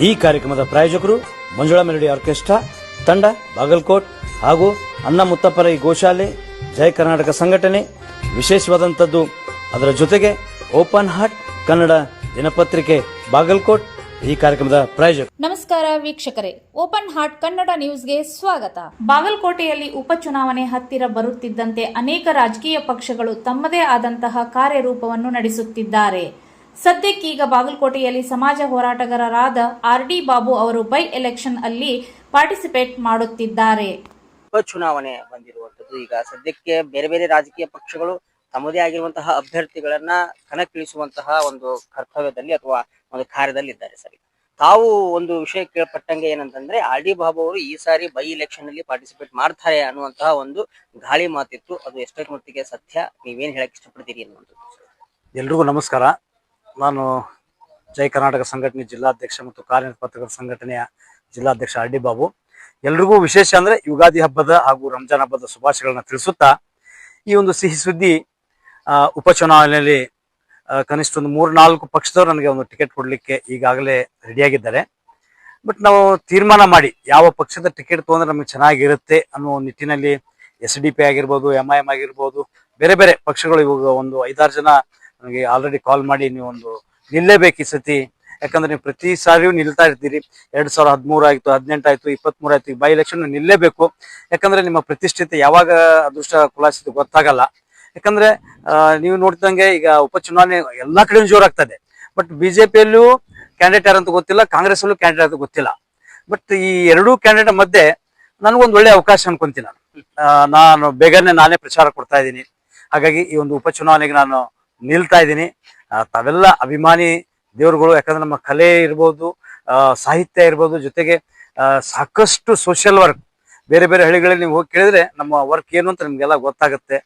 ಈ ಕಾರ್ಯಕ್ರಮದ ಪ್ರಾಯೋಜಕರು ಮಂಜುಳಾ ಮೆಲೋಡಿ ಆರ್ಕೆಸ್ಟ್ರಾ ತಂಡ ಬಾಗಲಕೋಟ್ ಹಾಗೂ ಅನ್ನ ಮುತ್ತಪ್ಪರೈ ಗೋಶಾಲೆ ಜಯ ಕರ್ನಾಟಕ ಸಂಘಟನೆ. ವಿಶೇಷವಾದಂಥದ್ದು ಅದರ ಜೊತೆಗೆ ಓಪನ್ ಹಾರ್ಟ್ ಕನ್ನಡ ದಿನಪತ್ರಿಕೆ ಬಾಗಲಕೋಟ್ ಈ ಕಾರ್ಯಕ್ರಮದ ಪ್ರಾಯೋಜಕ. ನಮಸ್ಕಾರ ವೀಕ್ಷಕರೇ, ಓಪನ್ ಹಾರ್ಟ್ ಕನ್ನಡ ನ್ಯೂಸ್ಗೆ ಸ್ವಾಗತ. ಬಾಗಲಕೋಟೆಯಲ್ಲಿ ಉಪಚುನಾವಣೆ ಹತ್ತಿರ ಬರುತ್ತಿದ್ದಂತೆ ಅನೇಕ ರಾಜಕೀಯ ಪಕ್ಷಗಳು ತಮ್ಮದೇ ಆದಂತಹ ಕಾರ್ಯರೂಪವನ್ನು ನಡೆಸುತ್ತಿದ್ದಾರೆ. ಸದ್ಯಕ್ಕೀಗ ಬಾಗಲಕೋಟೆಯಲ್ಲಿ ಸಮಾಜ ಹೋರಾಟಗಾರರಾದ ಆರ್.ಡಿ. ಬಾಬು ಅವರು ಬೈ ಎಲೆಕ್ಷನ್ ಅಲ್ಲಿ ಪಾರ್ಟಿಸಿಪೇಟ್ ಮಾಡುತ್ತಿದ್ದಾರೆ. ಉಪಚುನಾವಣೆ ಬಂದಿರುವಂತದ್ದು ಈಗ ಸದ್ಯಕ್ಕೆ ಬೇರೆ ಬೇರೆ ರಾಜಕೀಯ ಪಕ್ಷಗಳು ತಮ್ಮದೇ ಆಗಿರುವಂತಹ ಅಭ್ಯರ್ಥಿಗಳನ್ನ ಕಣಕ್ಕಿಳಿಸುವಂತಹ ಒಂದು ಕರ್ತವ್ಯದಲ್ಲಿ ಅಥವಾ ಒಂದು ಕಾರ್ಯದಲ್ಲಿ ಇದ್ದಾರೆ. ಸರಿ, ತಾವು ಒಂದು ವಿಷಯ ಕೇಳ್ಪಟ್ಟಂಗೆ ಏನಂತಂದ್ರೆ ಆರ್.ಡಿ. ಬಾಬು ಅವರು ಈ ಸಾರಿ ಬೈ ಎಲೆಕ್ಷನ್ ಅಲ್ಲಿ ಪಾರ್ಟಿಸಿಪೇಟ್ ಮಾಡ್ತಾರೆ ಅನ್ನುವಂತಹ ಒಂದು ಗಾಳಿ ಮಾತಿತ್ತು. ಅದು ಎಷ್ಟರ ಮಟ್ಟಿಗೆ ಸತ್ಯ, ನೀವೇನ್ ಹೇಳಕ್ ಇಷ್ಟಪಡ್ತೀರಿ ಅನ್ನುವಂಥದ್ದು? ಎಲ್ರಿಗೂ ನಮಸ್ಕಾರ. ನಾನು ಜಯ ಕರ್ನಾಟಕ ಸಂಘಟನೆ ಜಿಲ್ಲಾಧ್ಯಕ್ಷ ಮತ್ತು ಕಾರ್ಯನಿರತ ಪತ್ರಕರ್ತರ ಸಂಘಟನೆಯ ಜಿಲ್ಲಾಧ್ಯಕ್ಷ ಆರ್.ಡಿ. ಬಾಬು. ಎಲ್ರಿಗೂ ವಿಶೇಷ ಅಂದ್ರೆ ಯುಗಾದಿ ಹಬ್ಬದ ಹಾಗೂ ರಂಜಾನ್ ಹಬ್ಬದ ಶುಭಾಶಯಗಳನ್ನ ತಿಳಿಸುತ್ತಾ, ಈ ಒಂದು ಸಿಹಿ ಸುದ್ದಿ, ಉಪಚುನಾವಣೆಯಲ್ಲಿ ಕನಿಷ್ಠ ಒಂದು 3-4 ಪಕ್ಷದವರು ನನಗೆ ಒಂದು ಟಿಕೆಟ್ ಕೊಡ್ಲಿಕ್ಕೆ ಈಗಾಗಲೇ ರೆಡಿಯಾಗಿದ್ದಾರೆ. ಬಟ್ ನಾವು ತೀರ್ಮಾನ ಮಾಡಿ ಯಾವ ಪಕ್ಷದ ಟಿಕೆಟ್ ತಗೊಂಡ್ರೆ ನಮಗೆ ಚೆನ್ನಾಗಿರುತ್ತೆ ಅನ್ನೋ ನಿಟ್ಟಿನಲ್ಲಿ SDP ಆಗಿರ್ಬೋದು, MIM ಆಗಿರ್ಬೋದು, ಬೇರೆ ಬೇರೆ ಪಕ್ಷಗಳು ಇವಾಗ ಒಂದು 5-6 ಜನ ನನಗೆ ಆಲ್ರೆಡಿ ಕಾಲ್ ಮಾಡಿ ನೀವು ಒಂದು ನಿಲ್ಲೇಬೇಕು ಈ ಸತಿ, ಯಾಕಂದ್ರೆ ನೀವು ಪ್ರತಿ ಸಾರಿಯೂ ನಿಲ್ತಾ ಇರ್ತೀರಿ. 2013 ಆಯ್ತು, 18 ಆಯ್ತು, 23 ಆಯ್ತು, ಬೈ ಎಲೆಕ್ಷನ್ ನಿಲ್ಲೇಬೇಕು. ಯಾಕಂದ್ರೆ ನಿಮ್ಮ ಪ್ರತಿಷ್ಠಿತೆ ಯಾವಾಗ ಅದೃಷ್ಟ ಕುಲಾಸಿತು ಗೊತ್ತಾಗಲ್ಲ. ಯಾಕಂದ್ರೆ ನೀವು ನೋಡ್ದಂಗೆ ಈಗ ಉಪಚುನಾವಣೆ ಎಲ್ಲಾ ಕಡೆ ಜೋರಾಗ್ತದೆ. ಬಟ್ ಬಿಜೆಪಿಯಲ್ಲೂ ಕ್ಯಾಂಡಿಡೇಟ್ ಯಾರಂತ ಗೊತ್ತಿಲ್ಲ, ಕಾಂಗ್ರೆಸ್ ಅಲ್ಲೂ ಕ್ಯಾಂಡಿಡೇಟ್ ಅಂತ ಗೊತ್ತಿಲ್ಲ. ಬಟ್ ಈ ಎರಡೂ ಕ್ಯಾಂಡಿಡೇಟ್ ಮಧ್ಯೆ ನನಗೊಂದು ಒಳ್ಳೆ ಅವಕಾಶ ಅನ್ಕೊಂತೀನಿ. ನಾನು ಬೇಗನೆ ನಾನೇ ಪ್ರಚಾರ ಕೊಡ್ತಾ ಇದ್ದೀನಿ. ಹಾಗಾಗಿ ಈ ಒಂದು ಉಪಚುನಾವಣೆಗೆ ನಾನು ನಿಲ್ತಾ ಇದ್ದೀನಿ. ತಾವೆಲ್ಲ ಅಭಿಮಾನಿ ದೇವರುಗಳು, ಯಾಕಂದ್ರೆ ನಮ್ಮ ಕಲೆ ಇರ್ಬೋದು, ಸಾಹಿತ್ಯ ಇರ್ಬೋದು, ಜೊತೆಗೆ ಸಾಕಷ್ಟು ಸೋಷಿಯಲ್ ವರ್ಕ್ ಬೇರೆ ಬೇರೆ ಹಳ್ಳಿಗಳಲ್ಲಿ ನೀವು ಹೋಗಿ ಕೇಳಿದ್ರೆ ನಮ್ಮ ವರ್ಕ್ ಏನು ಅಂತ ನಿಮ್ಗೆಲ್ಲ ಗೊತ್ತಾಗುತ್ತೆ.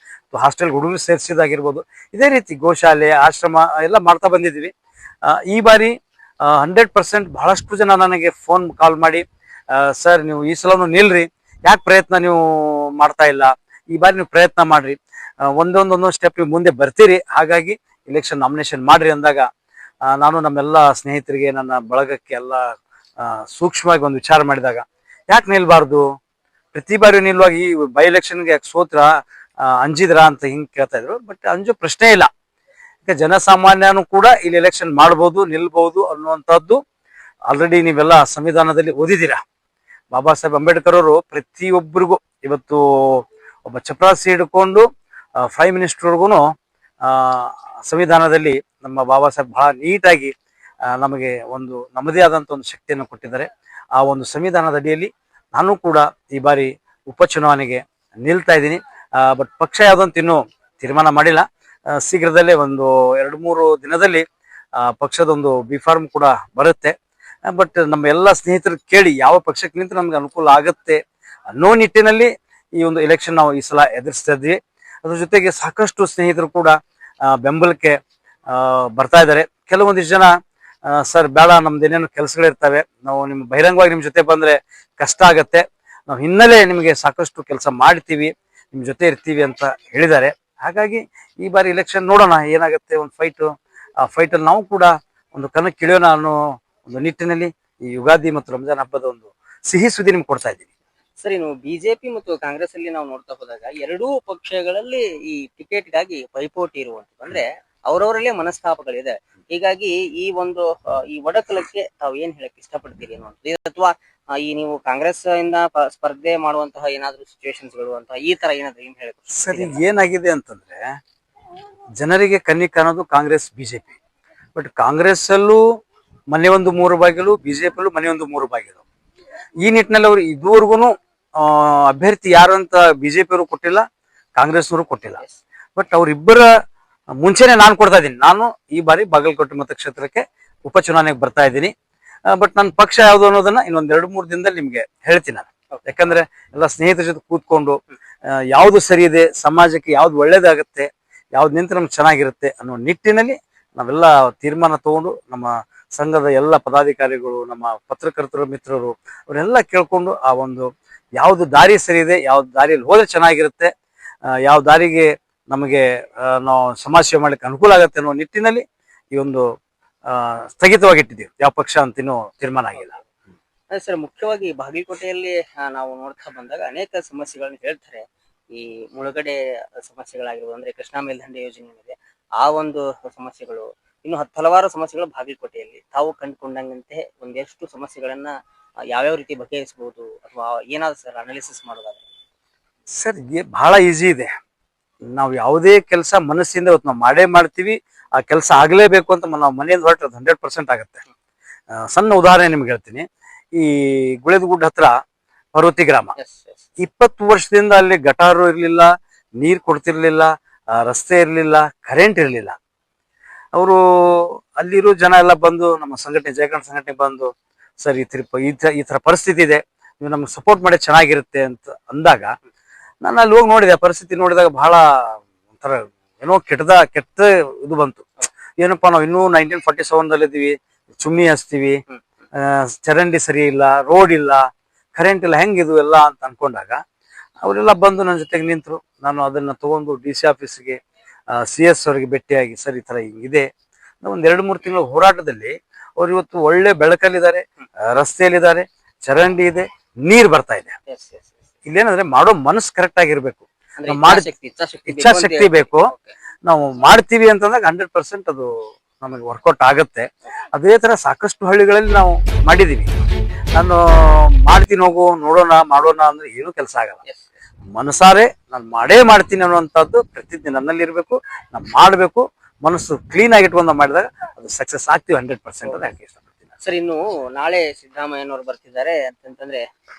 ಹಾಸ್ಟೆಲ್ ಹುಡುಗರು ಸೇರಿಸಿದಾಗಿರ್ಬೋದು, ಇದೇ ರೀತಿ ಗೋಶಾಲೆ, ಆಶ್ರಮ ಎಲ್ಲ ಮಾಡ್ತಾ ಬಂದಿದ್ದೀವಿ. ಈ ಬಾರಿ 100% ಬಹಳಷ್ಟು ಜನ ನನಗೆ ಫೋನ್ ಕಾಲ್ ಮಾಡಿ, ಸರ್ ನೀವು ಈ ಸಲನು ನಿಲ್ರಿ, ಯಾಕೆ ಪ್ರಯತ್ನ ನೀವು ಮಾಡ್ತಾ ಇಲ್ಲ, ಈ ಬಾರಿ ನೀವು ಪ್ರಯತ್ನ ಮಾಡ್ರಿ, ಒಂದೊಂದು ಸ್ಟೆಪ್ ನೀವು ಮುಂದೆ ಬರ್ತೀರಿ, ಹಾಗಾಗಿ ಎಲೆಕ್ಷನ್ ನಾಮಿನೇಷನ್ ಮಾಡ್ರಿ ಅಂದಾಗ ನಾನು ನಮ್ಮೆಲ್ಲ ಸ್ನೇಹಿತರಿಗೆ, ನನ್ನ ಬಳಗಕ್ಕೆ ಎಲ್ಲ ಸೂಕ್ಷ್ಮವಾಗಿ ಒಂದು ವಿಚಾರ ಮಾಡಿದಾಗ, ಯಾಕೆ ನಿಲ್ಬಾರ್ದು, ಪ್ರತಿ ಬಾರಿ ನಿಲ್ಲುವಾಗ ಈ ಬೈ ಎಲೆಕ್ಷನ್ಗೆ ಯಾಕೆ ಸೋತ್ರ, ಅಂಜಿದ್ರ ಅಂತ ಹಿಂಗ್ ಕೇಳ್ತಾ ಇದ್ರು. ಬಟ್ ಅಂಜೋ ಪ್ರಶ್ನೆ ಇಲ್ಲ. ಯಾಕೆ ಜನಸಾಮಾನ್ಯನು ಕೂಡ ಇಲ್ಲಿ ಎಲೆಕ್ಷನ್ ಮಾಡ್ಬೋದು, ನಿಲ್ಬಹುದು ಅನ್ನುವಂಥದ್ದು ಆಲ್ರೆಡಿ ನೀವೆಲ್ಲ ಸಂವಿಧಾನದಲ್ಲಿ ಓದಿದ್ದೀರಾ. ಬಾಬಾ ಸಾಹೇಬ್ ಅಂಬೇಡ್ಕರ್ ಅವರು ಪ್ರತಿಯೊಬ್ಬರಿಗೂ ಇವತ್ತು ಒಬ್ಬ ಚಪರಾಸಿ ಹಿಡ್ಕೊಂಡು ಪ್ರೈಮ್ ಮಿನಿಸ್ಟರ್ವರೆಗೂ ಸಂವಿಧಾನದಲ್ಲಿ ನಮ್ಮ ಬಾಬಾ ಸಾಹೇಬ್ ಬಹಳ ನೀಟಾಗಿ ನಮಗೆ ಒಂದು ನಮ್ಮದೇ ಆದಂತ ಒಂದು ಶಕ್ತಿಯನ್ನು ಕೊಟ್ಟಿದ್ದಾರೆ. ಆ ಒಂದು ಸಂವಿಧಾನದ ಅಡಿಯಲ್ಲಿ ನಾನು ಕೂಡ ಈ ಬಾರಿ ಉಪಚುನಾವಣೆಗೆ ನಿಲ್ತಾ ಇದ್ದೀನಿ. ಬಟ್ ಪಕ್ಷ ಯಾವುದಂತ ಇನ್ನೂ ತೀರ್ಮಾನ ಮಾಡಿಲ್ಲ. ಶೀಘ್ರದಲ್ಲೇ ಒಂದು 2-3 ದಿನದಲ್ಲಿ ಪಕ್ಷದೊಂದು ಬಿಫಾರ್ಮ್ ಕೂಡ ಬರುತ್ತೆ. ಬಟ್ ನಮ್ಮ ಎಲ್ಲ ಸ್ನೇಹಿತರು ಕೇಳಿ ಯಾವ ಪಕ್ಷಕ್ಕೆ ನಿಂತು ನಮ್ಗೆ ಅನುಕೂಲ ಆಗುತ್ತೆ ಅನ್ನೋ ನಿಟ್ಟಿನಲ್ಲಿ ಈ ಒಂದು ಎಲೆಕ್ಷನ್ ನಾವು ಈ ಸಲ ಎದುರಿಸ್ತಾ ಇದ್ವಿ. ಅದ್ರ ಜೊತೆಗೆ ಸಾಕಷ್ಟು ಸ್ನೇಹಿತರು ಕೂಡ ಬೆಂಬಲಕ್ಕೆ ಬರ್ತಾ ಇದ್ದಾರೆ. ಕೆಲವೊಂದಿಷ್ಟು ಜನ, ಸರ್ ಬೇಡ, ನಮ್ದು ಏನೇನು ಕೆಲಸಗಳಿರ್ತವೆ, ನಾವು ನಿಮ್ಮ ಬಹಿರಂಗವಾಗಿ ನಿಮ್ಮ ಜೊತೆ ಬಂದ್ರೆ ಕಷ್ಟ ಆಗತ್ತೆ, ನಾವು ಹಿನ್ನೆಲೆ ನಿಮಗೆ ಸಾಕಷ್ಟು ಕೆಲಸ ಮಾಡ್ತೀವಿ, ನಿಮ್ ಜೊತೆ ಇರ್ತೀವಿ ಅಂತ ಹೇಳಿದ್ದಾರೆ. ಹಾಗಾಗಿ ಈ ಬಾರಿ ಎಲೆಕ್ಷನ್ ನೋಡೋಣ ಏನಾಗುತ್ತೆ, ಒಂದು ಆ ಫೈಟಲ್ಲಿ ನಾವು ಕೂಡ ಒಂದು ಕಣಕ್ಕಿಳಿಯೋಣ ಅನ್ನೋ ಒಂದು ನಿಟ್ಟಿನಲ್ಲಿ ಈ ಯುಗಾದಿ ಮತ್ತು ರಂಜಾನ್ ಹಬ್ಬದ ಒಂದು ಸಿಹಿ ಸುದ್ದಿ ನಿಮ್ಗೆ ಕೊಡ್ತಾ ಇದ್ದೀನಿ. ಸರಿ, ನೀವು ಬಿಜೆಪಿ ಮತ್ತು ಕಾಂಗ್ರೆಸ್ ಅಲ್ಲಿ ನಾವು ನೋಡ್ತಾ ಹೋದಾಗ ಎರಡೂ ಪಕ್ಷಗಳಲ್ಲಿ ಈ ಟಿಕೆಟ್ಗಾಗಿ ಪೈಪೋಟಿ ಇರುವಂತದ್ದು, ಅಂದ್ರೆ ಅವರವರಲ್ಲೇ ಮನಸ್ತಾಪಗಳಿದೆ. ಹೀಗಾಗಿ ಈ ಒಡಕಲಕ್ಕೆ ತಾವು ಏನ್ ಹೇಳಕ್ ಇಷ್ಟಪಡ್ತೀರಿ ಅನ್ನುವಂಥದ್ದು, ಅಥವಾ ಈ ನೀವು ಕಾಂಗ್ರೆಸ್ ಇಂದ ಸ್ಪರ್ಧೆ ಮಾಡುವಂತಹ ಏನಾದ್ರು ಸಿಚುವೇಶನ್ಸ್ ಗಳು ಅಂತ ಈ ತರ ಏನಾದ್ರು ಏನ್ ಹೇಳಕ್? ಸರಿ, ಏನಾಗಿದೆ ಅಂತಂದ್ರೆ ಜನರಿಗೆ ಕಣ್ಣಿಗೆ ಕಾಣೋದು ಕಾಂಗ್ರೆಸ್, ಬಿಜೆಪಿ. ಬಟ್ ಕಾಂಗ್ರೆಸ್ ಅಲ್ಲೂ ಮನೆ ಒಂದು 3 ಬಾಗಿಲು, ಬಿಜೆಪಿ ಅಲ್ಲೂ ಮನೆ ಒಂದು 3 ಬಾಗಿಲು. ಈ ನಿಟ್ಟಿನಲ್ಲಿ ಅವರು ಇದುವರೆಗೂ ಅಭ್ಯರ್ಥಿ ಯಾರು ಅಂತ ಬಿಜೆಪಿ ಅವರು ಕೊಟ್ಟಿಲ್ಲ, ಕಾಂಗ್ರೆಸ್ನವರು ಕೊಟ್ಟಿಲ್ಲ. ಬಟ್ ಅವ್ರಿಬ್ಬರ ಮುಂಚೆನೆ ನಾನು ಕೊಡ್ತಾ ಇದ್ದೀನಿ. ನಾನು ಈ ಬಾರಿ ಬಾಗಲಕೋಟೆ ಮತಕ್ಷೇತ್ರಕ್ಕೆ ಉಪಚುನಾವಣೆಗೆ ಬರ್ತಾ ಇದ್ದೀನಿ. ಬಟ್ ನನ್ನ ಪಕ್ಷ ಯಾವ್ದು ಅನ್ನೋದನ್ನ ಇನ್ನೊಂದ್ 2-3 ದಿನದಲ್ಲಿ ನಿಮ್ಗೆ ಹೇಳ್ತೀನಿ ನಾನು. ಯಾಕಂದ್ರೆ ಎಲ್ಲ ಸ್ನೇಹಿತರ ಜೊತೆ ಕೂತ್ಕೊಂಡು ಯಾವ್ದು ಸರಿ ಇದೆ, ಸಮಾಜಕ್ಕೆ ಯಾವ್ದು ಒಳ್ಳೇದಾಗತ್ತೆ, ಯಾವ್ದು ನಿಂತು ನಮ್ಗೆ ಚೆನ್ನಾಗಿರುತ್ತೆ ಅನ್ನೋ ನಿಟ್ಟಿನಲ್ಲಿ ನಾವೆಲ್ಲ ತೀರ್ಮಾನ ತಗೊಂಡು, ನಮ್ಮ ಸಂಘದ ಎಲ್ಲ ಪದಾಧಿಕಾರಿಗಳು, ನಮ್ಮ ಪತ್ರಕರ್ತರು, ಮಿತ್ರರು ಅವರೆಲ್ಲ ಕೇಳ್ಕೊಂಡು ಆ ಒಂದು ಯಾವ್ದು ದಾರಿ ಸರಿ ಇದೆ, ಯಾವ್ದು ದಾರಿಯಲ್ಲಿ ಹೋದ್ರೆ ಚೆನ್ನಾಗಿರುತ್ತೆ, ಯಾವ ದಾರಿಗೆ ನಮಗೆ ನಾವು ಸಮಾಜ ಸೇವೆ ಮಾಡ್ಲಿಕ್ಕೆ ಅನುಕೂಲ ಆಗುತ್ತೆ ಅನ್ನೋ ನಿಟ್ಟಿನಲ್ಲಿ ಈ ಒಂದು ಸ್ಥಗಿತವಾಗಿಟ್ಟಿದ್ದೀವಿ. ಯಾವ ಪಕ್ಷ ಅಂತ ಇನ್ನೂ ತೀರ್ಮಾನ ಆಗಿಲ್ಲ. ಅದೇ ಸರ್, ಮುಖ್ಯವಾಗಿ ಬಾಗಲಕೋಟೆಯಲ್ಲಿ ನಾವು ನೋಡ್ತಾ ಬಂದಾಗ ಅನೇಕ ಸಮಸ್ಯೆಗಳನ್ನ ಹೇಳ್ತಾರೆ. ಈ ಮುಳುಗಡೆ ಸಮಸ್ಯೆಗಳಾಗಿರ್ಬೋದು, ಅಂದ್ರೆ ಕೃಷ್ಣಾ ಮೇಲ್ದಂಡೆ ಯೋಜನೆ ಏನಿದೆ ಆ ಒಂದು ಸಮಸ್ಯೆಗಳು, ಇನ್ನು ಹಲವಾರು ಸಮಸ್ಯೆಗಳು ಬಾಗಲಕೋಟೆಯಲ್ಲಿ ತಾವು ಕಂಡುಕೊಂಡಂತೆ ಒಂದೆಷ್ಟು ಸಮಸ್ಯೆಗಳನ್ನ ಯಾವ್ಯಾವ ರೀತಿ ಬಗೆಹರಿಸಬಹುದು ಅಥವಾ ಏನಾದ್ರು ಸರ್ ಅನಾಲಿಸಿಸ್ ಮಾಡೋದಾದ್ರೆ? ಸರ್, ಬಹಳ ಈಸಿ ಇದೆ. ನಾವು ಯಾವುದೇ ಕೆಲಸ ಮನಸ್ಸಿಂದ ಇವತ್ತು ನಾವು ಮಾಡೇ ಮಾಡ್ತೀವಿ, ಆ ಕೆಲಸ ಆಗಲೇಬೇಕು ಅಂತ ನಾವು ಮನೆಯಿಂದ ಹೊರಟ್ರೆ 100% ಆಗುತ್ತೆ. ಸಣ್ಣ ಉದಾಹರಣೆ ನಿಮ್ಗೆ ಹೇಳ್ತೀನಿ. ಈ ಗುಳೇದಗುಡ್ಡ ಹತ್ರ ಪರ್ವತಿ ಗ್ರಾಮ, 20 ವರ್ಷದಿಂದ ಅಲ್ಲಿ ಗಟಾರು ಇರ್ಲಿಲ್ಲ, ನೀರ್ ಕೊಡ್ತಿರ್ಲಿಲ್ಲ, ರಸ್ತೆ ಇರ್ಲಿಲ್ಲ, ಕರೆಂಟ್ ಇರ್ಲಿಲ್ಲ. ಅವರು ಅಲ್ಲಿರೋ ಜನ ಎಲ್ಲ ಬಂದು ನಮ್ಮ ಸಂಘಟನೆ, ಜಯಕರ್ನಾಟಕ ಸಂಘಟನೆ ಬಂದು, ಸರ್ ಈ ತರ ಪರಿಸ್ಥಿತಿ ಇದೆ, ನೀವು ನಮ್ಗೆ ಸಪೋರ್ಟ್ ಮಾಡಿ ಚೆನ್ನಾಗಿರುತ್ತೆ ಅಂತ ಅಂದಾಗ ನಾನು ಅಲ್ಲಿ ಹೋಗಿ ನೋಡಿದೆ. ಆ ಪರಿಸ್ಥಿತಿ ನೋಡಿದಾಗ ಬಹಳ ಒಂಥರ ಏನೋ ಕೆಟ್ಟ ಇದು ಬಂತು. ಏನಪ್ಪಾ, ನಾವು ಇನ್ನೂ 1947 ಇದ್ದೀವಿ, ಚುಮ್ಮಿ ಹಚ್ತೀವಿ, ಚರಂಡಿ ಸರಿ ಇಲ್ಲ, ರೋಡ್ ಇಲ್ಲ, ಕರೆಂಟ್ ಇಲ್ಲ, ಹೆಂಗಿದು ಎಲ್ಲ ಅಂತ ಅನ್ಕೊಂಡಾಗ ಅವರೆಲ್ಲ ಬಂದು ನನ್ನ ಜೊತೆಗೆ ನಿಂತರು. ನಾನು ಅದನ್ನ ತಗೊಂಡು DC ಆಫೀಸ್ಗೆ, CS ಅವರಿಗೆ ಭೇಟಿಯಾಗಿ, ಸರ್ ಈ ತರ ಹಿಂಗಿದೆ. ಒಂದ್ 2-3 ತಿಂಗಳ ಹೋರಾಟದಲ್ಲಿ ಅವ್ರು ಇವತ್ತು ಒಳ್ಳೆ ಬೆಳಕಲ್ಲಿದ್ದಾರೆ, ರಸ್ತೆಯಲ್ಲಿದ್ದಾರೆ, ಚರಂಡಿ ಇದೆ, ನೀರ್ ಬರ್ತಾ ಇದೆ. ಇಲ್ಲೇನಂದ್ರೆ ಮಾಡೋ ಮನಸ್ಸು ಕರೆಕ್ಟ್ ಆಗಿರ್ಬೇಕು, ಇಚ್ಛಾಶಕ್ತಿ ಬೇಕು. ನಾವು ಮಾಡ್ತೀವಿ ಅಂತಂದಾಗ 100% ಅದು ನಮಗೆ ವರ್ಕೌಟ್ ಆಗುತ್ತೆ. ಅದೇ ತರ ಸಾಕಷ್ಟು ಹಳ್ಳಿಗಳಲ್ಲಿ ನಾವು ಮಾಡಿದೀವಿ. ನಾನು ಮಾಡ್ತೀನಿ, ಹೋಗು ನೋಡೋಣ ಮಾಡೋಣ ಅಂದ್ರೆ ಏನೂ ಕೆಲಸ ಆಗಲ್ಲ. ಮನಸಾರೆ ನಾನು ಮಾಡೇ ಮಾಡ್ತೀನಿ ಅನ್ನುವಂಥದ್ದು ಪ್ರತಿಜ್ಞೆ ನನ್ನಲ್ಲಿ ಇರಬೇಕು. ನಾನು ಮಾಡಬೇಕು, ಮನಸ್ಸು ಕ್ಲೀನ್ ಆಗಿ ಇಟ್ಕೊಂಡು ಮಾಡಿದಾಗ ಅದು ಸಕ್ಸಸ್ ಆಗ್ತೀವಿ 100% ಅಂತ ಹೇಳಕ್ಕೆ ಇಷ್ಟಪಡ್ತೀನಿ. ಸರ್, ಇನ್ನು ನಾಳೆ ಸಿದ್ದರಾಮಯ್ಯನವರು ಬರ್ತಿದ್ದಾರೆ ಅಂತಂದ್ರೆ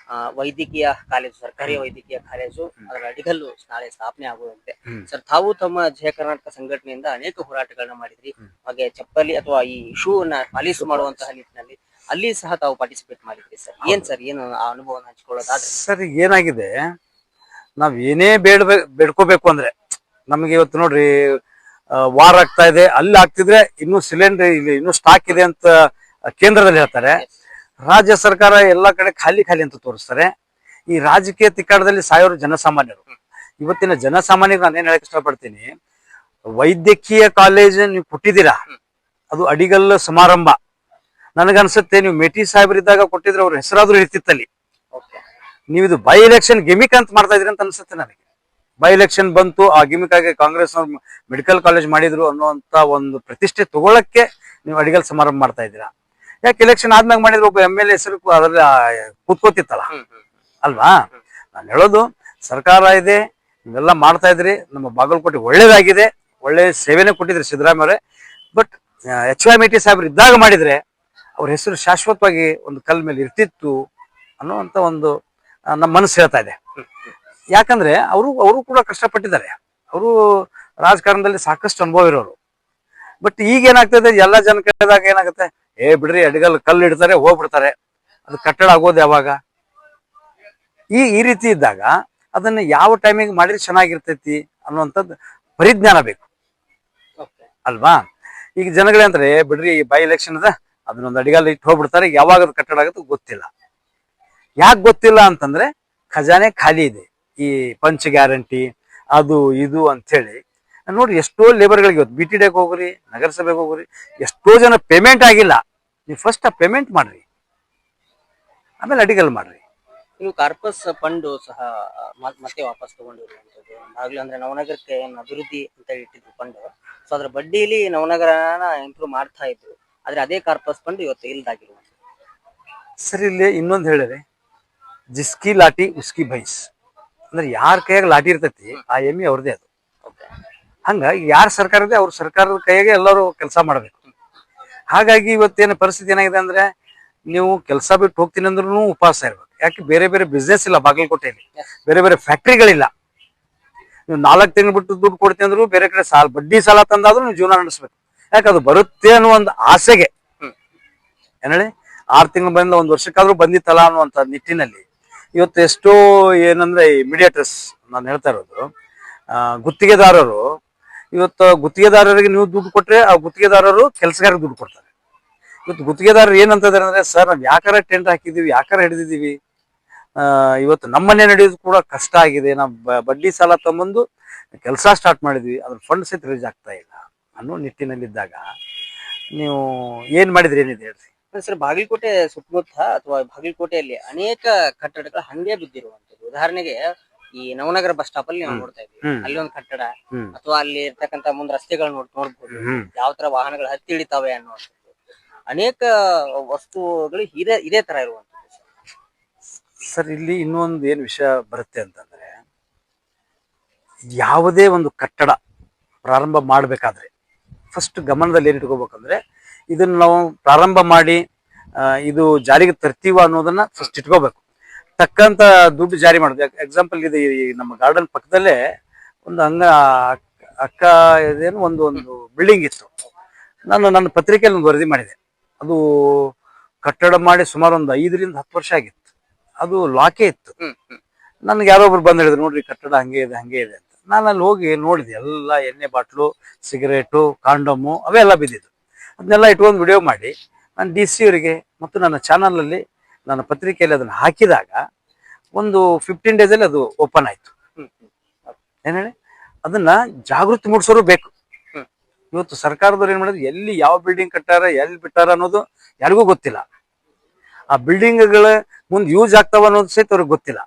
ವೈದ್ಯಕೀಯ ಕಾಲೇಜು, ಸರ್ಕಾರಿ ವೈದ್ಯಕೀಯ ಕಾಲೇಜು ಅದರ ಅಡಿಗಲ್ಲು ನಾಳೆ ಸ್ಥಾಪನೆ ಆಗುವಂತೆ. ಸರ್, ತಾವು ತಮ್ಮ ಜಯ ಕರ್ನಾಟಕ ಸಂಘಟನೆಯಿಂದ ಅನೇಕ ಹೋರಾಟಗಳನ್ನ ಮಾಡಿದ್ರಿ. ಹಾಗೆ ಚಪ್ಪಲಿ ಅಥವಾ ಈ ಶೂ ಅನ್ನ ಪಾಲಿಸ್ ಮಾಡುವಂತಹ ನಿಟ್ಟಿನಲ್ಲಿ ಅಲ್ಲಿ ಸಹ ತಾವು ಪಾರ್ಟಿಸಿಪೇಟ್ ಮಾಡಿದ್ರಿ. ಸರ್, ಏನು ಆ ಅನುಭವನ ಹಂಚ್ಕೊಳ್ಳೋದಾದ್ರೆ? ಸರ್, ಏನಾಗಿದೆ, ನಾವ್ ಏನೇ ಬೇಡ್ಕೋಬೇಕು ಅಂದ್ರೆ ನಮ್ಗೆ ಇವತ್ತು ನೋಡ್ರಿ, ವಾರ್ ಆಗ್ತಾ ಇದೆ, ಅಲ್ಲಿ ಆಗ್ತಿದ್ರೆ ಇನ್ನೂ ಸಿಲಿಂಡರ್ ಇಲ್ಲಿ ಇನ್ನೂ ಸ್ಟಾಕ್ ಇದೆ ಅಂತ ಕೇಂದ್ರದಲ್ಲಿ ಹೇಳ್ತಾರೆ. ರಾಜ್ಯ ಸರ್ಕಾರ ಎಲ್ಲಾ ಕಡೆ ಖಾಲಿ ಅಂತ ತೋರಿಸ್ತಾರೆ. ಈ ರಾಜಕೀಯ ತಿಕ್ಕಾಟದಲ್ಲಿ ಸಾಯೋರು ಜನಸಾಮಾನ್ಯರು. ಇವತ್ತಿನ ಜನಸಾಮಾನ್ಯರು ನಾನೇನ್ ಹೇಳಕ್ ಇಷ್ಟಪಡ್ತೀನಿ, ವೈದ್ಯಕೀಯ ಕಾಲೇಜ್ ನೀವು ಕೊಟ್ಟಿದ್ದೀರಾ, ಅದು ಅಡಿಗಲ್ಲ ಸಮಾರಂಭ. ನನಗನ್ಸುತ್ತೆ ನೀವು ಮೇಟಿ ಸಾಹೇಬರಿದ್ದಾಗ ಕೊಟ್ಟಿದ್ರೆ ಅವ್ರ ಹೆಸರಾದ್ರೂ ಇರ್ತಿತ್ತಲ್ಲಿ. ನೀವು ಇದು ಬೈ ಎಲೆಕ್ಷನ್ ಗಿಮಿಕ್ ಅಂತ ಮಾಡ್ತಾ ಇದ್ರಿ ಅಂತ ಅನ್ಸುತ್ತೆ ನನಗೆ. ಬೈ ಎಲೆಕ್ಷನ್ ಬಂತು, ಆ ಗಿಮಿಕ್ ಆಗಿ ಕಾಂಗ್ರೆಸ್ ಅವ್ರು ಮೆಡಿಕಲ್ ಕಾಲೇಜ್ ಮಾಡಿದ್ರು ಅನ್ನುವಂತ ಒಂದು ಪ್ರತಿಷ್ಠೆ ತಗೊಳಕ್ಕೆ ನೀವು ಅಡಿಗಲ್ ಸಮಾರಂಭ ಮಾಡ್ತಾ ಇದ್ದೀರಾ. ಯಾಕೆ ಎಲೆಕ್ಷನ್ ಆದ್ಮ್ಯಾಗ ಮಾಡಿದ್ರು ಒಬ್ಬ MLA ಹೆಸರು ಅದ್ರಲ್ಲಿ ಕೂತ್ಕೋತಿತ್ತಲ್ಲ ಅಲ್ವಾ? ನಾನು ಹೇಳೋದು, ಸರ್ಕಾರ ಇದೆ, ನೀವೆಲ್ಲ ಮಾಡ್ತಾ ಇದ್ರಿ, ನಮ್ಮ ಬಾಗಲಕೋಟೆ ಒಳ್ಳೇದಾಗಿದೆ, ಒಳ್ಳೆ ಸೇವೆನೇ ಕೊಟ್ಟಿದ್ರಿ ಸಿದ್ದರಾಮಯ್ಯ ಅವರೇ. ಬಟ್ HY ಮೇಟಿ ಸಾಹೇಬ್ರು ಇದ್ದಾಗ ಮಾಡಿದ್ರೆ ಅವ್ರ ಹೆಸರು ಶಾಶ್ವತವಾಗಿ ಒಂದು ಕಲ್ ಮೇಲೆ ಇರ್ತಿತ್ತು ಅನ್ನುವಂತ ಒಂದು ನಮ್ಮ ಮನಸ್ಸು ಹೇಳ್ತಾ ಇದೆ. ಯಾಕಂದ್ರೆ ಅವರು ಕೂಡ ಕಷ್ಟಪಟ್ಟಿದ್ದಾರೆ, ಅವರು ರಾಜಕಾರಣದಲ್ಲಿ ಸಾಕಷ್ಟು ಅನುಭವ ಇರೋರು. ಬಟ್ ಈಗ ಏನಾಗ್ತದೆ, ಎಲ್ಲ ಜನ ಕೇಳಿದಾಗ ಏನಾಗುತ್ತೆ, ಬಿಡ್ರಿ ಅಡಿಗಲ್ ಕಲ್ಲು ಇಡ್ತಾರೆ ಹೋಗ್ಬಿಡ್ತಾರೆ, ಅದು ಕಟ್ಟಡ ಆಗೋದು ಯಾವಾಗ? ಈ ರೀತಿ ಇದ್ದಾಗ ಅದನ್ನ ಯಾವ ಟೈಮಿಗೆ ಮಾಡಿದ್ರೆ ಚೆನ್ನಾಗಿರ್ತೈತಿ ಅನ್ನುವಂಥದ್ದು ಪರಿಜ್ಞಾನ ಬೇಕು ಅಲ್ವಾ? ಈಗ ಜನಗಳಂದ್ರೆ ಬಿಡ್ರಿ ಬೈ ಎಲೆಕ್ಷನ್ ಅದ, ಅದನ್ನೊಂದು ಅಡಿಗಲ್ ಇಟ್ಟು ಹೋಗ್ಬಿಡ್ತಾರೆ, ಯಾವಾಗ ಅದು ಕಟ್ಟಡ ಆಗುತ್ತೆ ಗೊತ್ತಿಲ್ಲ. ಯಾಕೆ ಗೊತ್ತಿಲ್ಲ ಅಂತಂದ್ರೆ ಖಜಾನೆ ಖಾಲಿ ಇದೆ. ಈ ಪಂಚ ಗ್ಯಾರಂಟಿ ಅದು ಇದು ಅಂತ ಹೇಳಿ ನೋಡ್ರಿ, ಎಷ್ಟೋ ಲೇಬರ್ಗಳಿಗೆ ಇವತ್ತು BTDಗೆ ಹೋಗ್ರಿ, ನಗರಸಭೆಗೆ ಹೋಗ್ರಿ, ಎಷ್ಟೋ ಜನ ಪೇಮೆಂಟ್ ಆಗಿಲ್ಲ. ನೀವು ಫಸ್ಟ್ ಆ ಪೇಮೆಂಟ್ ಮಾಡ್ರಿ, ಆಮೇಲೆ ಅಡಿಗಲ್ ಮಾಡ್ರಿ. ಇನ್ನು ಕಾರ್ಪಸ್ ಫಂಡ್ ಸಹ ಮತ್ತೆ ವಾಪಸ್ ತಗೊಂಡಿರುವಂತದ್ದು ಆಗ್ಲಿ, ಅಂದ್ರೆ ನವನಗರಕ್ಕೆ ಏನು ಅಭಿವೃದ್ಧಿ ಅಂತ ಇಟ್ಟಿದ್ರು ಫಂಡ್. ಸೊ ಅದ್ರ ಬಡ್ಡಿಯಲ್ಲಿ ನವನಗರನ ಇಂಪ್ರೂವ್ ಮಾಡ್ತಾ ಇದ್ರು. ಆದ್ರೆ ಅದೇ ಕಾರ್ಪಸ್ ಫಂಡ್ ಇವತ್ತು ಇಲ್ದಾಗಿರುವಂತ. ಸರಿ, ಇಲ್ಲಿ ಇನ್ನೊಂದು ಹೇಳಿದ್ರೆ, ಜಿಸ್ಕಿ ಲಾಟಿ ಉಸ್ಕಿ ಭೈಸ್ ಅಂದ್ರೆ ಯಾರ ಕೈಯಾಗ ಲಾಟಿ ಇರ್ತೈತಿ ಆ ಎಮ್ಮಿ ಅವ್ರದೇ ಅದು. ಹಂಗ ಯಾರ ಸರ್ಕಾರ ಇದೆ ಅವ್ರ ಸರ್ಕಾರದ ಕೈಯಾಗೆ ಎಲ್ಲರೂ ಕೆಲಸ ಮಾಡ್ಬೇಕು. ಹಾಗಾಗಿ ಇವತ್ತೇನು ಪರಿಸ್ಥಿತಿ ಏನಾಗಿದೆ ಅಂದ್ರೆ, ನೀವು ಕೆಲಸ ಬಿಟ್ಟು ಹೋಗ್ತೀನಿ ಅಂದ್ರೂ ಉಪವಾಸ ಇರ್ಬೇಕು. ಯಾಕೆ ಬೇರೆ ಬೇರೆ ಬಿಸ್ನೆಸ್ ಇಲ್ಲ ಬಾಗಲಕೋಟೆಯಲ್ಲಿ, ಬೇರೆ ಬೇರೆ ಫ್ಯಾಕ್ಟ್ರಿಗಳಿಲ್ಲ. ನೀವು 4 ತಿಂಗಳು ಬಿಟ್ಟು ದುಡ್ಡು ಕೊಡ್ತೀನಿ ಅಂದ್ರು ಬೇರೆ ಕಡೆ ಬಡ್ಡಿ ಸಾಲ ತಂದಾದ್ರೂ ನೀವು ಜೀವನ ನಡೆಸ್ಬೇಕು. ಯಾಕೆ ಅದು ಬರುತ್ತೆ ಅನ್ನೋ ಒಂದು ಆಸೆಗೆ. ಏನ್ ಹೇಳಿ, 6 ತಿಂಗಳು ಬಂದ 1 ವರ್ಷಕ್ಕಾದ್ರೂ ಬಂದಿತ್ತಲ್ಲ ಅನ್ನುವಂತ ನಿಟ್ಟಿನಲ್ಲಿ ಇವತ್ತು ಎಷ್ಟೋ ಏನಂದ್ರೆ ಮೀಡಿಯೇಟರ್ಸ್, ನಾನು ಹೇಳ್ತಾ ಇರೋದು ಗುತ್ತಿಗೆದಾರರು. ಇವತ್ತು ಗುತ್ತಿಗೆದಾರರಿಗೆ ನೀವು ದುಡ್ಡು ಕೊಟ್ರೆ ಆ ಗುತ್ತಿಗೆದಾರರು ಕೆಲಸಗಾರರಿಗೆ ದುಡ್ಡು ಕೊಡ್ತಾರೆ. ಇವತ್ತು ಗುತ್ತಿಗೆದಾರರು ಏನಂತ ಇದಾರೆ ಅಂದ್ರೆ, ಸರ್ ನಾವ್ ಯಾಕಾರ ಟೆಂಟ್ ಹಾಕಿದೀವಿ, ಯಾಕಾರ ಹಿಡಿದಿದೀವಿ, ಇವತ್ತು ನಮ್ಮನೆ ನಡೆಯೋದು ಕೂಡ ಕಷ್ಟ ಆಗಿದೆ, ನಾವು ಬಡ್ಡಿ ಸಾಲ ತಗೊಂಡು ಕೆಲಸ ಸ್ಟಾರ್ಟ್ ಮಾಡಿದ್ವಿ, ಅದ್ರ ಫಂಡ್ ಸಹಿತ ರಿಲೀಸ್ ಆಗ್ತಾ ಇಲ್ಲ ಅನ್ನೋ ನಿಟ್ಟಿನಲ್ಲಿದ್ದಾಗ ನೀವು ಏನ್ ಮಾಡಿದ್ರಿ ಏನಿದೆ ಹೇಳ್ರಿ. ಸರ್ ಬಾಗಲಕೋಟೆ ಸುತ್ತಮುತ್ತ ಅಥವಾ ಬಾಗಲಕೋಟೆಯಲ್ಲಿ ಅನೇಕ ಕಟ್ಟಡಗಳು ಹಂಗೆ ಬಿದ್ದಿರುವಂತದ್ದು. ಉದಾಹರಣೆಗೆ ಈ ನವನಗರ ಬಸ್ ಸ್ಟಾಪ್ ಅಲ್ಲಿ ನಾವು ನೋಡ್ತಾ ಇದ್ವಿ, ಅಲ್ಲಿ ಒಂದು ಕಟ್ಟಡ ಅಥವಾ ಅಲ್ಲಿ ಇರ್ತಕ್ಕಂತ ಮುಂದ್ ರಸ್ತೆಗಳು ನೋಡ್ಬೋದು ಯಾವ ತರ ವಾಹನಗಳು ಹತ್ತಿ ಹಿಡಿತಾವೆ ಅನ್ನುವಂಥದ್ದು. ಅನೇಕ ವಸ್ತುಗಳು ಇದೇ ತರ ಇರುವಂತದ್ದು. ಸರ್ ಇಲ್ಲಿ ಇನ್ನೊಂದು ಏನ್ ವಿಷಯ ಬರುತ್ತೆ ಅಂತಂದ್ರೆ, ಯಾವುದೇ ಒಂದು ಕಟ್ಟಡ ಪ್ರಾರಂಭ ಮಾಡ್ಬೇಕಾದ್ರೆ ಫಸ್ಟ್ ಗಮನದಲ್ಲಿ ಏನ್ ಇಟ್ಕೋಬೇಕಂದ್ರೆ, ಇದನ್ನ ನಾವು ಪ್ರಾರಂಭ ಮಾಡಿ ಇದು ಜಾರಿಗೆ ತರ್ತೀವ ಅನ್ನೋದನ್ನ ಫಸ್ಟ್ ಇಟ್ಕೋಬೇಕು. ತಕ್ಕಂತ ದುಡ್ಡು ಜಾರಿ ಮಾಡೋದು. ಎಕ್ಸಾಂಪಲ್ ಇದು ನಮ್ಮ ಗಾರ್ಡನ್ ಪಕ್ಕದಲ್ಲೇ ಒಂದು ಅಕ್ಕ ಇದೇನು ಒಂದು ಬಿಲ್ಡಿಂಗ್ ಇತ್ತು. ನಾನು ನನ್ನ ಪತ್ರಿಕೆಯಲ್ಲಿ ಒಂದು ವರದಿ ಮಾಡಿದೆ. ಅದು ಕಟ್ಟಡ ಮಾಡಿ ಸುಮಾರು ಒಂದು 5 ರಿಂದ 10 ವರ್ಷ ಆಗಿತ್ತು. ಅದು ಲಾಕೇ ಇತ್ತು. ನನ್ಗೆ ಯಾರೊಬ್ರು ಬಂದ್ ಹೇಳಿದ್ರು, ನೋಡ್ರಿ ಕಟ್ಟಡ ಹಂಗೆ ಇದೆ ಅಂತ. ನಾನು ಅಲ್ಲಿ ಹೋಗಿ ನೋಡಿದೆ, ಎಲ್ಲ ಎಣ್ಣೆ ಬಾಟ್ಲು, ಸಿಗರೇಟು, ಕಾಂಡೋಮು ಅವೆಲ್ಲ ಬಿದ್ದಿದ್ದು. ಅದನ್ನೆಲ್ಲ ಇಟ್ಕೊಂಡು ವಿಡಿಯೋ ಮಾಡಿ ನಾನು DC ಅವರಿಗೆ ಮತ್ತು ನನ್ನ ಚಾನಲಲ್ಲಿ, ನನ್ನ ಪತ್ರಿಕೆಯಲ್ಲಿ ಅದನ್ನು ಹಾಕಿದಾಗ ಒಂದು 15 ಡೇಸಲ್ಲಿ ಅದು ಓಪನ್ ಆಯ್ತು. ಏನ್ ಹೇಳಿ, ಅದನ್ನ ಜಾಗೃತಿ ಮೂಡಿಸೋರು ಬೇಕು. ಇವತ್ತು ಸರ್ಕಾರದವ್ರು ಏನ್ ಮಾಡಿದ್ರು, ಎಲ್ಲಿ ಯಾವ ಬಿಲ್ಡಿಂಗ್ ಕಟ್ಟಾರ, ಎಲ್ಲಿ ಬಿಟ್ಟಾರ ಅನ್ನೋದು ಯಾರಿಗೂ ಗೊತ್ತಿಲ್ಲ. ಆ ಬಿಲ್ಡಿಂಗ್ಗಳ ಮುಂದೆ ಯೂಸ್ ಆಗ್ತಾವ ಅನ್ನೋದು ಸಹಿತ ಅವ್ರಿಗೆ ಗೊತ್ತಿಲ್ಲ.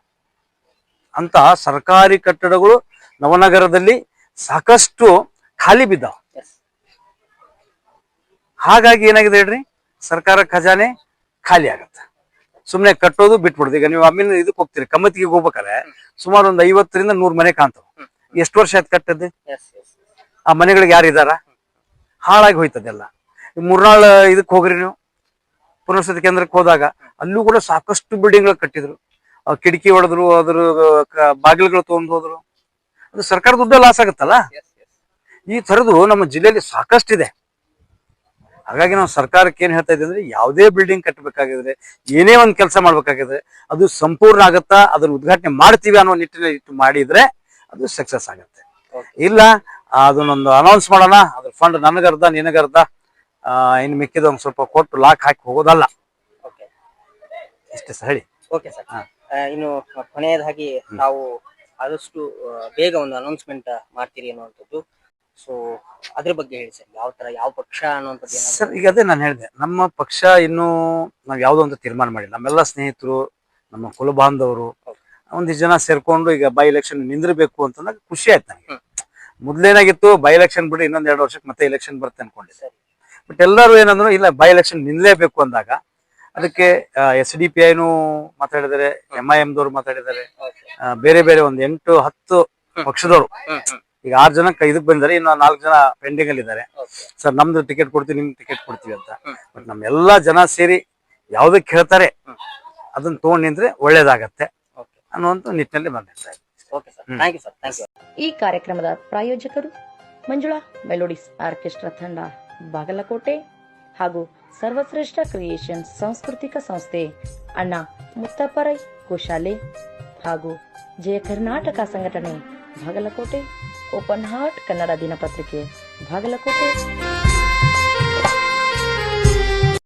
ಅಂತ ಸರ್ಕಾರಿ ಕಟ್ಟಡಗಳು ನವನಗರದಲ್ಲಿ ಸಾಕಷ್ಟು ಖಾಲಿ ಬಿದ್ದಾವ. ಹಾಗಾಗಿ ಏನಾಗಿದೆ ಹೇಳ್ರಿ, ಸರ್ಕಾರ ಖಜಾನೆ ಖಾಲಿ ಆಗತ್ತೆ. ಸುಮ್ನೆ ಕಟ್ಟೋದು ಬಿಟ್ಬಿಡುದು. ಈಗ ನೀವು ಆಮೇಲೆ ಇದಕ್ಕೆ ಹೋಗ್ತೀರಿ, ಕಮ್ಮತ್ತಿಗೆ ಹೋಗ್ಬೇಕಾರೆ ಸುಮಾರು ಒಂದು 50 ರಿಂದ 100 ಮನೆ ಕಾಣ್ತಾವ. ಎಷ್ಟು ವರ್ಷ ಆಯ್ತು ಕಟ್ಟದ್ದು? ಆ ಮನೆಗಳಿಗೆ ಯಾರು ಇದಾರ? ಹಾಳಾಗಿ ಹೋಯ್ತದೆಲ್ಲ. ಮೂರ್ನಾಳ್ ಇದಕ್ಕೆ ಹೋಗ್ರಿ ನೀವು, ಪುನರ್ವಸತಿ ಕೇಂದ್ರಕ್ಕೆ ಹೋದಾಗ ಅಲ್ಲೂ ಕೂಡ ಸಾಕಷ್ಟು ಬಿಲ್ಡಿಂಗ್ ಕಟ್ಟಿದ್ರು. ಕಿಟಕಿ ಹೊಡೆದ್ರು, ಅದ್ರ ಬಾಗಿಲುಗಳು ತಗೊಂಡ್ ಹೋದ್ರು. ಅದು ಸರ್ಕಾರ ದುಡ್ಡ ಲಾಸ್ ಆಗುತ್ತಲ್ಲ. ಈ ತರದ್ದು ನಮ್ಮ ಜಿಲ್ಲೆಯಲ್ಲಿ ಸಾಕಷ್ಟಿದೆ. ಹಾಗಾಗಿ ನಾವು ಸರ್ಕಾರಕ್ಕೆ ಏನ್ ಹೇಳ್ತಾ ಇದ್ದೀವಿ ಅಂದ್ರೆ, ಯಾವುದೇ ಬಿಲ್ಡಿಂಗ್ ಕಟ್ಟಬೇಕಾಗಿದ್ರೆ, ಏನೇ ಒಂದ್ ಕೆಲಸ ಮಾಡ್ಬೇಕಾಗಿದ್ರೆ ಅದು ಸಂಪೂರ್ಣ ಆಗತ್ತಾ, ಅದನ್ನ ಉದ್ಘಾಟನೆ ಮಾಡ್ತೀವಿ ಅನ್ನೋ ನಿಟ್ಟಿನಲ್ಲಿ ಇಟ್ಟು ಮಾಡಿದ್ರೆ ಅದು ಸಕ್ಸಸ್ ಆಗತ್ತೆ. ಇಲ್ಲ ಅದನ್ನೊಂದು ಅನೌನ್ಸ್ ಮಾಡೋಣ, ಅದ್ರ ಫಂಡ್ ನನಗರ್ಧ ನಿನಗರ್ಧ, ಇನ್ನು ಮಿಕ್ಕಿದ ಒಂದ್ ಸ್ವಲ್ಪ ಕೊಟ್ಟು ಲಾಕ್ ಹಾಕಿ ಹೋಗೋದಲ್ಲ. ಇಷ್ಟೇ ಸರ್ ಹೇಳಿ. Okay sir. ಇನ್ನು ಕೊನೆಯದಾಗಿ ನಾವು ಆದಷ್ಟು ಬೇಗ ಒಂದು ಅನೌನ್ಸ್ಮೆಂಟ್ ಮಾಡ್ತೀರಿ ಅನ್ನುವಂಥದ್ದು. ಸೊ ಅದ್ರ ಬಗ್ಗೆ ಹೇಳಿ ಸರ್, ಯಾವ ತರ, ಯಾವ ಪಕ್ಷ ಅನ್ನುವಂಥದ್ದು? ಸರ್ ಈಗ ಅದೇ ನಾನು ಹೇಳಿದೆ, ನಮ್ಮ ಪಕ್ಷ ಇನ್ನೂ ನಾವ್ ಯಾವ್ದೋ ಒಂದು ತೀರ್ಮಾನ ಮಾಡಿಲ್ಲ. ನಮ್ಮೆಲ್ಲ ಸ್ನೇಹಿತರು, ನಮ್ಮ ಕುಲ ಬಾಂಧವರು ಒಂದಿಷ್ಟು ಜನ ಸೇರ್ಕೊಂಡು ಈಗ ಬೈ ಎಲೆಕ್ಷನ್ ನಿಂದಿರ್ಬೇಕು ಅಂತಂದಾಗ ಖುಷಿ ಆಯ್ತು ನನಗೆ. ಮೊದ್ಲೇನಾಗಿತ್ತು, ಬೈ ಎಲೆಕ್ಷನ್ ಬಿಡಿ ಇನ್ನೊಂದ್ 2 ವರ್ಷಕ್ಕೆ ಮತ್ತೆ ಎಲೆಕ್ಷನ್ ಬರುತ್ತೆ ಅನ್ಕೊಂಡಿದ್ದೆ. ಬಟ್ ಎಲ್ಲರೂ ಏನಂದ್ರು, ಇಲ್ಲ ಬೈ ಎಲೆಕ್ಷನ್ ನಿಲ್ಲಲೇಬೇಕು ಅಂದಾಗ ಅದಕ್ಕೆ SDPIನೂ ಮಾತಾಡಿದ್ದಾರೆ, MIM ದವ್ರು ಮಾತಾಡಿದ್ದಾರೆ, ಬೇರೆ ಬೇರೆ ಒಂದು 8-10 ಪಕ್ಷದವರು. ಈಗ 6 ಜನಕ್ಕೆ ಇದಕ್ ಬಂದಿದ್ದಾರೆ, ಇನ್ನು 4 ಜನ ಪೆಂಡಿಂಗ್ ಅಲ್ಲಿ ಇದ್ದಾರೆ. ಸರ್ ನಮ್ದು ಟಿಕೆಟ್ ಕೊಡ್ತೀವಿ, ನಿಮ್ಗೆ ಟಿಕೆಟ್ ಕೊಡ್ತೀವಿ ಅಂತ. ಬಟ್ ನಮ್ಮೆಲ್ಲಾ ಜನ ಸೇರಿ ಯಾವ್ದಕ್ಕೆ ಹೇಳ್ತಾರೆ ಅದನ್ನ ತಗೊಂಡ್ ನಿಂತ್ರೆ ಒಳ್ಳೇದಾಗತ್ತೆ ಅನ್ನುವಂತ ನಿಟ್ಟಿನಲ್ಲಿ ಬಂದಿರ್ತಾರೆ. ಈ ಕಾರ್ಯಕ್ರಮದ ಪ್ರಾಯೋಜಕರು ಮಂಜುಳಾ ಮೆಲೋಡಿಸ್ ಆರ್ಕೆಸ್ಟ್ರಾ ತಂಡ ಬಾಗಲಕೋಟೆ ಹಾಗೂ ಸರ್ವಶ್ರೇಷ್ಠ ಕ್ರಿಯೇಷನ್ಸ್ ಸಾಂಸ್ಕೃತಿಕ ಸಂಸ್ಥೆ ಅಣ್ಣ ಮುತ್ತಪ್ಪರೈ ಗೋಶಾಲೆ ಹಾಗೂ ಜಯ ಕರ್ನಾಟಕ ಸಂಘಟನೆ ಬಾಗಲಕೋಟೆ, ಓಪನ್ ಹಾರ್ಟ್ ಕನ್ನಡ ದಿನಪತ್ರಿಕೆ ಬಾಗಲಕೋಟೆ.